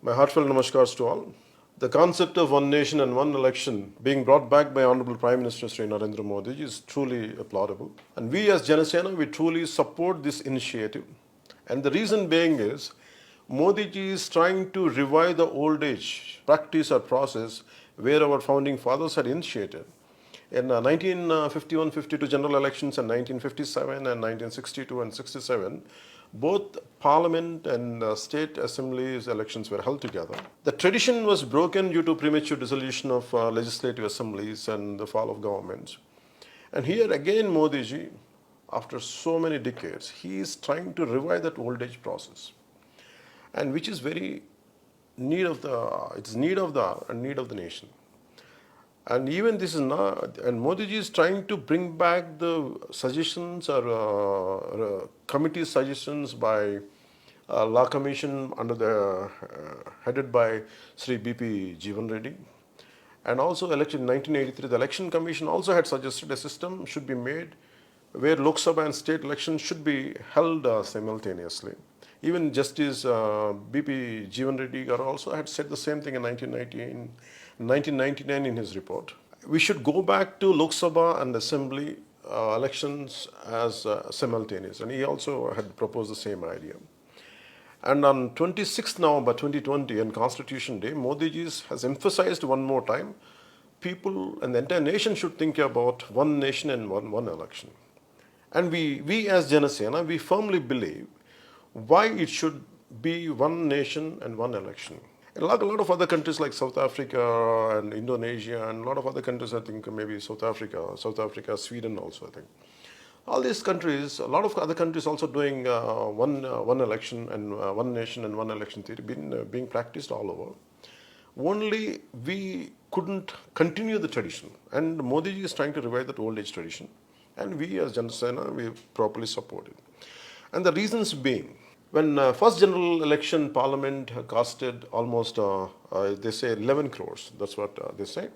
My heartfelt namaskars to all. The concept of one nation and one election being brought back by Honorable Prime Minister Sri Narendra Modi is truly applaudable. And we as Janasena, we truly support this initiative. And the reason being is, Modi ji is trying to revive the old age practice or process where our founding fathers had initiated. In 1951-52 general elections and 1957 and 1962 and 67, both parliament and state assemblies elections were held together. The tradition was broken due to premature dissolution of legislative assemblies and the fall of governments. And here again Modi ji, after so many decades, he is trying to revive that old age process, and which is very need of the nation. And even this is not, and Modi ji is trying to bring back the suggestions or committee suggestions by Law Commission under the headed by Sri B.P. Jeevan Reddy. And also election in 1983, the Election Commission also had suggested a system should be made where Lok Sabha and state elections should be held simultaneously. Even Justice B.P. Jeevan Reddy also had said the same thing in 1999 in his report. We should go back to Lok Sabha and Assembly elections as simultaneous, and he also had proposed the same idea. And on 26th November 2020, on Constitution Day, Modi ji has emphasized one more time, people and the entire nation should think about one nation and one election. And we as Janasena, we firmly believe why it should be one nation and one election. And like a lot of other countries like South Africa and Indonesia and a lot of other countries, I think maybe South Africa, Sweden also, I think. All these countries, a lot of other countries also doing one election and one nation and one election theory being practiced all over. Only we couldn't continue the tradition, and Modi ji is trying to revive that old age tradition, and we as Janasena, we properly support it. And the reasons being, when first general election parliament costed almost, they say 11 crores, that's what they say.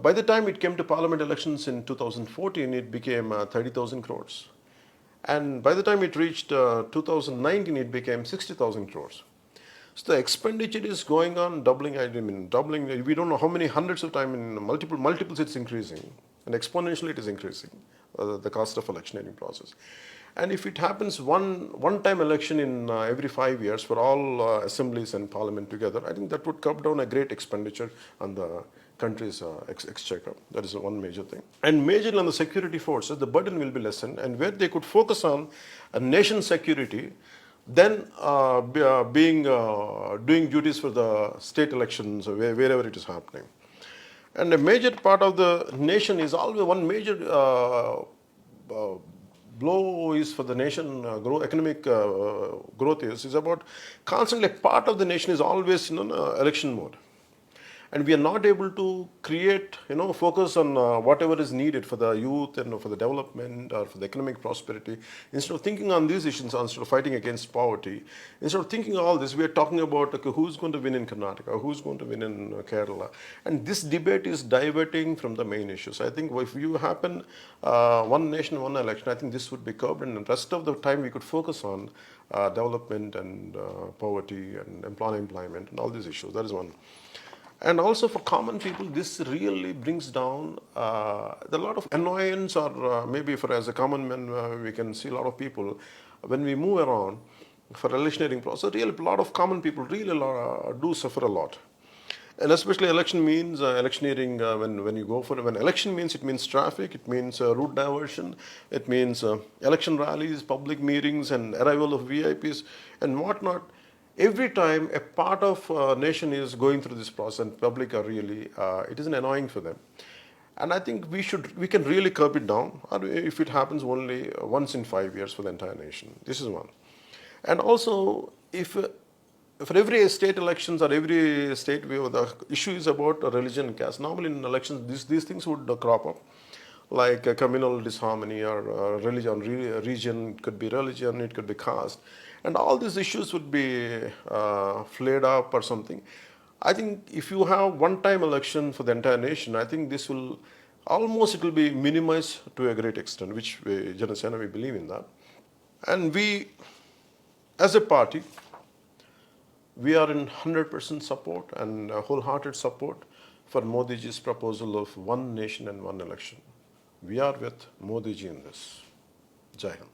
By the time it came to parliament elections in 2014, it became 30,000 crores. And by the time it reached 2019, it became 60,000 crores. So the expenditure is going on doubling. We don't know how many hundreds of times, in multiples it's increasing, and exponentially it is increasing, the cost of electioneering process. And if it happens one-time election in every 5 years for all assemblies and parliament together, I think that would cut down a great expenditure on the country's exchequer. That is one major thing. And majorly on the security forces, the burden will be lessened, and where they could focus on a nation's security, then doing duties for the state elections wherever it is happening. And a major part of the nation is always one major blow is for the nation economic growth is about constantly part of the nation is always in election mode. And we are not able to create, focus on whatever is needed for the youth and for the development or for the economic prosperity. Instead of thinking on these issues, instead of fighting against poverty, instead of thinking all this, we are talking about who's going to win in Karnataka, who's going to win in Kerala. And this debate is diverting from the main issues. I think if you happen one nation, one election, I think this would be curbed, and the rest of the time we could focus on development and poverty and employment and all these issues. That is one. And also for common people, this really brings down a lot of annoyance, or maybe for as a common man, we can see a lot of people, when we move around for electioneering process, really a lot of common people really do suffer a lot. And especially election means electioneering, when you go for, when election means, it means traffic, it means route diversion, it means election rallies, public meetings and arrival of VIPs and whatnot. Every time a part of nation is going through this process, and public are really, it is annoying for them. And I think we can really curb it down, or if it happens only once in 5 years for the entire nation. This is one. And also, if for every state elections or every state, the issue is about religion and caste. Normally in elections, these things would crop up, like communal disharmony or religion, region, it could be religion, it could be caste. And all these issues would be flared up or something. I think if you have one-time election for the entire nation, I think this will it will be minimized to a great extent, which Janasena, we believe in that. And we, as a party, We are in 100% support and wholehearted support for Modi ji's proposal of one nation and one election. We are with Modi ji in this. Jai Hind.